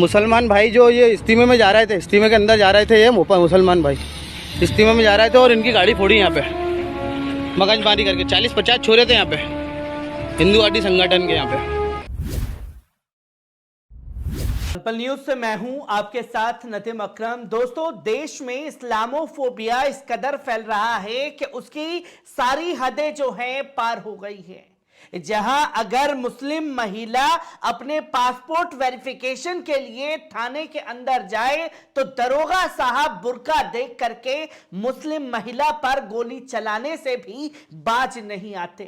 मुसलमान भाई जो ये इस्तीमे में जा रहे थे, इस्तीमे के अंदर जा रहे थे, ये मुसलमान भाई इस्तीमे में जा रहे थे और इनकी गाड़ी फोड़ी यहाँ पे मगजमारी करके। 40-50 छोरे थे यहाँ पे, हिंदूवादी संगठन के यहाँ पे। पल न्यूज से मैं हूं आपके साथ नदीम अकरम। दोस्तों, देश में इस्लामोफोबिया इस कदर फैल रहा है कि उसकी सारी हदें जो हैं पार हो गई है। जहां अगर मुस्लिम महिला अपने पासपोर्ट वेरिफिकेशन के लिए थाने के अंदर जाए तो दरोगा साहब बुर्का देख करके मुस्लिम महिला पर गोली चलाने से भी बाज नहीं आते।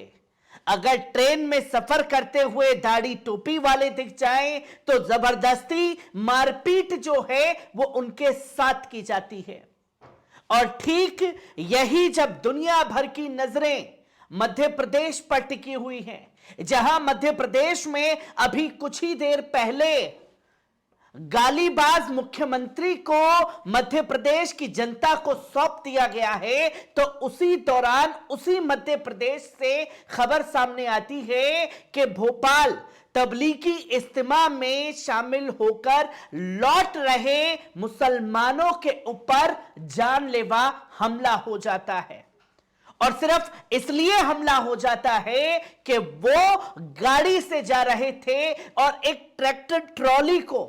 अगर ट्रेन में सफर करते हुए दाढ़ी टोपी वाले दिख जाएं तो जबरदस्ती मारपीट जो है वो उनके साथ की जाती है। और ठीक यही जब दुनिया भर की नजरें मध्य प्रदेश पर टिकी हुई हैं, जहां मध्य प्रदेश में अभी कुछ ही देर पहले गालीबाज मुख्यमंत्री को मध्य प्रदेश की जनता को सौंप दिया गया है, तो उसी दौरान उसी मध्य प्रदेश से खबर सामने आती है कि भोपाल तबलीगी इज्तिमा में शामिल होकर लौट रहे मुसलमानों के ऊपर जानलेवा हमला हो जाता है। और सिर्फ इसलिए हमला हो जाता है कि वो गाड़ी से जा रहे थे और एक ट्रैक्टर ट्रॉली को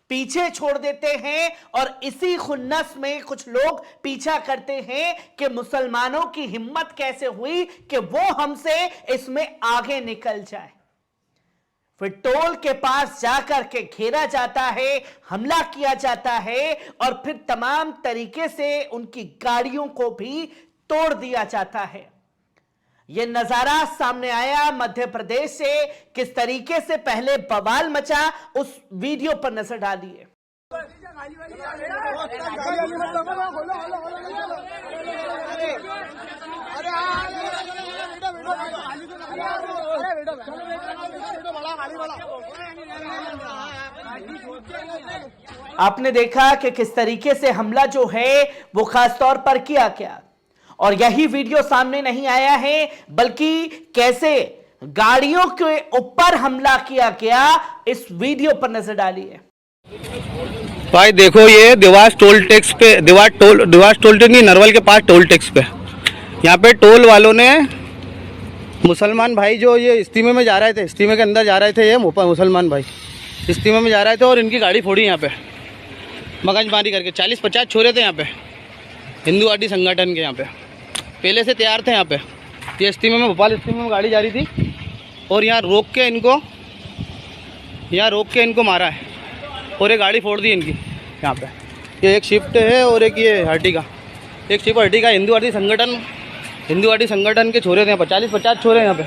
पीछे छोड़ देते हैं। और इसी खुन्नस में कुछ लोग पीछा करते हैं कि मुसलमानों की हिम्मत कैसे हुई कि वो हमसे इसमें आगे निकल जाए। फिर टोल के पास जाकर के घेरा जाता है, हमला किया जाता है और फिर तमाम तरीके से उनकी गाड़ियों को भी तोड़ दिया जाता है। यह नजारा सामने आया मध्य प्रदेश से, किस तरीके से पहले बवाल मचा, उस वीडियो पर नजर डालिए। आपने देखा कि किस तरीके से हमला जो है वो खास तौर पर किया गया। और यही वीडियो सामने नहीं आया है, बल्कि कैसे गाड़ियों के ऊपर हमला किया गया, इस वीडियो पर नजर डालिए। भाई देखो, ये देवास टोल टैक्स पे, देवास टोल टैक्स नहीं, नरवल के पास टोल टैक्स पे, यहाँ पे टोल वालों ने मुसलमान भाई जो ये इस्तीमे में जा रहे थे, इस्तीमे के अंदर जा रहे थे, ये मुसलमान भाई इस्तीमे में जा रहे थे और इनकी गाड़ी फोड़ी यहाँ पे मगजमारी करके। 40-50 छोरे थे यहाँ पे, हिंदूवादी संगठन के यहाँ पे, पहले से तैयार थे यहाँ पे। ये इस्तीमे में, भोपाल इस्तीमे में गाड़ी जा रही थी और यहाँ रोक के इनको मारा है और ये गाड़ी फोड़ दी इनकी यहाँ पे। ये एक शिफ्ट है और एक ये अर्टिगा, एक शिफ्ट अर्टिगा। हिंदूवादी संगठन के छोरे थे यहाँ पर, 40-50 छोरे यहाँ पे।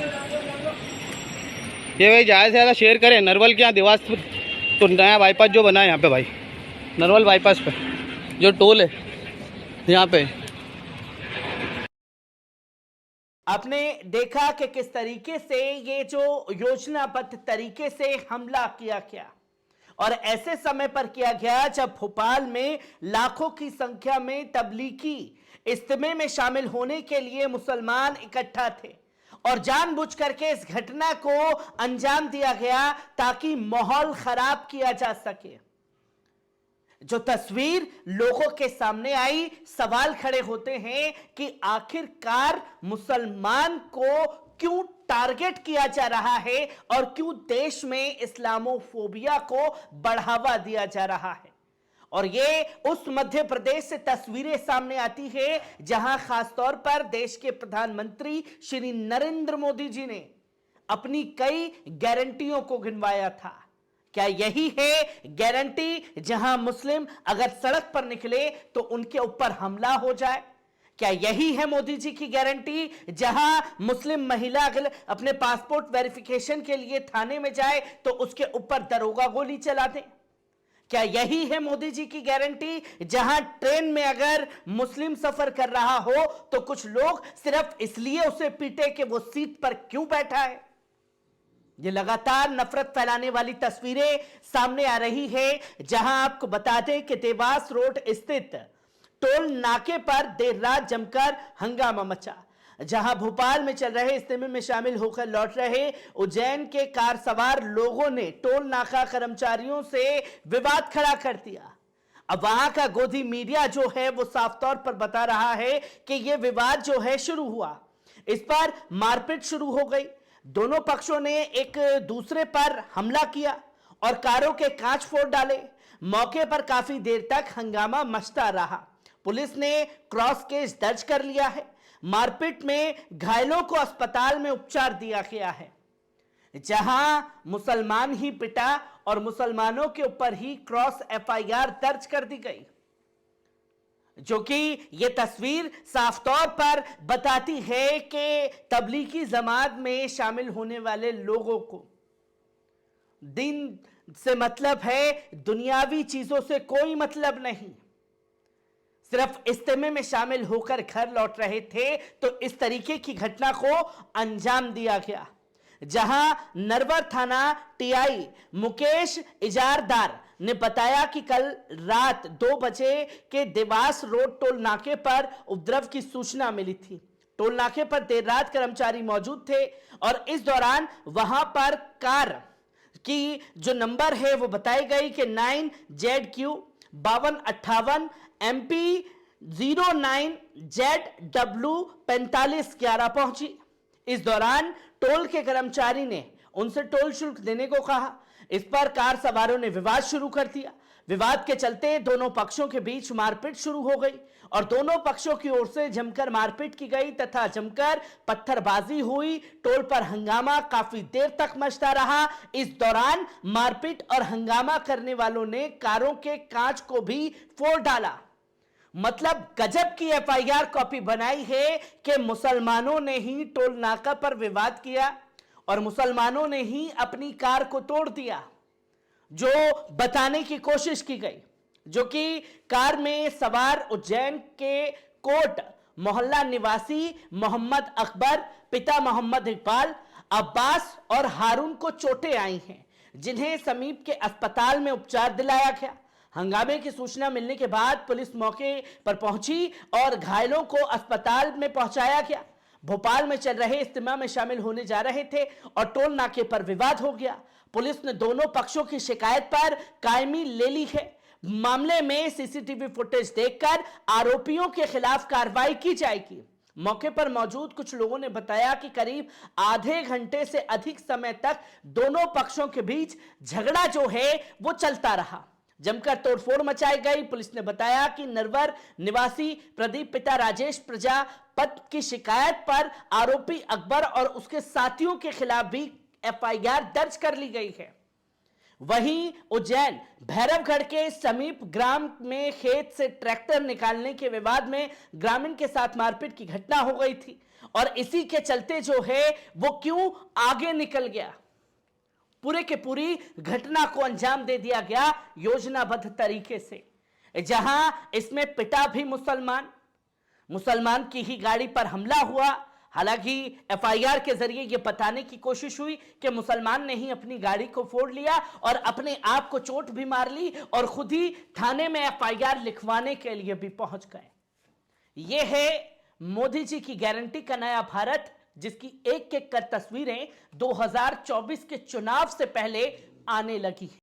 ये भाई ज़्यादा से ज़्यादा शेयर करें। नरवल के यहाँ देवास तो नया बाईपास जो बना है यहाँ पे भाई, नरवल बाईपास पे जो टोल है यहाँ पे। आपने देखा कि किस तरीके से ये जो योजनाबद्ध तरीके से हमला किया गया और ऐसे समय पर किया गया जब भोपाल में लाखों की संख्या में तबलीगी इज्तिमे में शामिल होने के लिए मुसलमान इकट्ठा थे और जानबूझ करके इस घटना को अंजाम दिया गया ताकि माहौल खराब किया जा सके। जो तस्वीर लोगों के सामने आई, सवाल खड़े होते हैं कि आखिरकार मुसलमान को क्यों टारगेट किया जा रहा है और क्यों देश में इस्लामोफोबिया को बढ़ावा दिया जा रहा है। और ये उस मध्य प्रदेश से तस्वीरें सामने आती है जहां खासतौर पर देश के प्रधानमंत्री श्री नरेंद्र मोदी जी ने अपनी कई गारंटियों को गिनवाया था। क्या यही है गारंटी जहां मुस्लिम अगर सड़क पर निकले तो उनके ऊपर हमला हो जाए? क्या यही है मोदी जी की गारंटी जहां मुस्लिम महिला अगर अपने पासपोर्ट वेरिफिकेशन के लिए थाने में जाए तो उसके ऊपर दरोगा गोली चला दे? क्या यही है मोदी जी की गारंटी जहां ट्रेन में अगर मुस्लिम सफर कर रहा हो तो कुछ लोग सिर्फ इसलिए उसे पीटे कि वो सीट पर क्यों बैठा है? ये लगातार नफरत फैलाने वाली तस्वीरें सामने आ रही है। जहां आपको बता दें कि देवास रोड स्थित टोल नाके पर देर रात जमकर हंगामा मचा। जहां भोपाल में चल रहे इज्तिमा में शामिल होकर लौट रहे उज्जैन के कार सवार लोगों ने टोल नाका कर्मचारियों से विवाद खड़ा कर दिया। अब वहां का गोदी मीडिया जो है वो साफ तौर पर बता रहा है कि यह विवाद जो है शुरू हुआ, इस पर मारपीट शुरू हो गई। दोनों पक्षों ने एक दूसरे पर हमला किया और कारों के कांच फोड़ डाले। मौके पर काफी देर तक हंगामा मचता रहा। पुलिस ने क्रॉस केस दर्ज कर लिया है। मारपीट में घायलों को अस्पताल में उपचार दिया गया है। जहां मुसलमान ही पिटा और मुसलमानों के ऊपर ही क्रॉस एफआईआर दर्ज कर दी गई, जो कि यह तस्वीर साफ तौर पर बताती है कि तबलीगी जमात में शामिल होने वाले लोगों को दिन से मतलब है, दुनियावी चीजों से कोई मतलब नहीं। सिर्फ इज्तिमा में शामिल होकर घर लौट रहे थे तो इस तरीके की घटना को अंजाम दिया गया। जहां नरवर थाना टीआई मुकेश इजारदार ने बताया कि कल रात 2 बजे के देवास रोड टोल नाके पर उपद्रव की सूचना मिली थी। टोल नाके पर देर रात कर्मचारी मौजूद थे और इस दौरान वहां पर कार की जो नंबर है वो बताई गई कि 9ZQ 5258 MP 09ZW 4511 पहुंची। इस दौरान टोल के कर्मचारी ने उनसे टोल शुल्क देने को कहा। इस पर कार सवारों ने विवाद शुरू कर दिया। विवाद के चलते दोनों पक्षों के बीच मारपीट शुरू हो गई और दोनों पक्षों की ओर से जमकर मारपीट की गई तथा जमकर पत्थरबाजी हुई। टोल पर हंगामा काफी देर तक मचता रहा। इस दौरान मारपीट और हंगामा करने वालों ने कारों के कांच को भी फोड़ डाला। मतलब गजब की एफआईआर कॉपी बनाई है कि मुसलमानों ने ही टोल नाका पर विवाद किया और मुसलमानों ने ही अपनी कार को तोड़ दिया, जो बताने की कोशिश की गई, जो कि कार में सवार उज्जैन के कोट मोहल्ला निवासी मोहम्मद अकबर, पिता मोहम्मद इकबाल, अब्बास और हारून को चोटें आई हैं, जिन्हें समीप के अस्पताल में उपचार दिलाया गया। हंगामे की सूचना मिलने के बाद पुलिस मौके पर पहुंची और घायलों को अस्पताल में पहुंचाया गया। भोपाल में चल रहे इज्तिमा में शामिल होने जा रहे थे और टोल नाके पर विवाद हो गया। पुलिस ने दोनों पक्षों की शिकायत पर कायमी ले ली है। मामले में सीसीटीवी फुटेज देखकर आरोपियों के खिलाफ कार्रवाई की जाएगी। मौके पर मौजूद कुछ लोगों ने बताया कि करीब आधे घंटे से अधिक समय तक दोनों पक्षों के बीच झगड़ा जो है वो चलता रहा। जमकर तोड़फोड़ मचाई गई। पुलिस ने बताया कि नरवर निवासी प्रदीप पिता राजेश प्रजापत की शिकायत पर आरोपी अकबर और उसके साथियों के खिलाफ भी एफआईआर दर्ज कर ली गई है। वहीं उज्जैन भैरवगढ़ के समीप ग्राम में खेत से ट्रैक्टर निकालने के विवाद में ग्रामीण के साथ मारपीट की घटना हो गई थी और इसी के चलते जो है वो क्यों आगे निकल गया, पूरे के पूरी घटना को अंजाम दे दिया गया योजनाबद्ध तरीके से। जहां इसमें पिता भी मुसलमान की ही गाड़ी पर हमला हुआ। हालांकि एफआईआर के जरिए यह बताने की कोशिश हुई कि मुसलमान ने ही अपनी गाड़ी को फोड़ लिया और अपने आप को चोट भी मार ली और खुद ही थाने में एफआईआर लिखवाने के लिए भी पहुंच गए। यह है मोदी जी की गारंटी का नया भारत, जिसकी एक एक कर तस्वीरें 2024 के चुनाव से पहले आने लगी है।